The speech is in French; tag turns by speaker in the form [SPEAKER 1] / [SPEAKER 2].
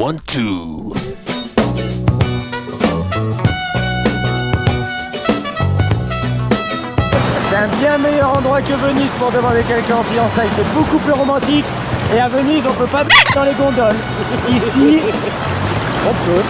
[SPEAKER 1] 1, 2.
[SPEAKER 2] C'est un bien meilleur endroit que Venise pour demander quelqu'un en fiançailles, c'est beaucoup plus romantique. Et à Venise, on peut pas dans les gondoles. Ici, on peut.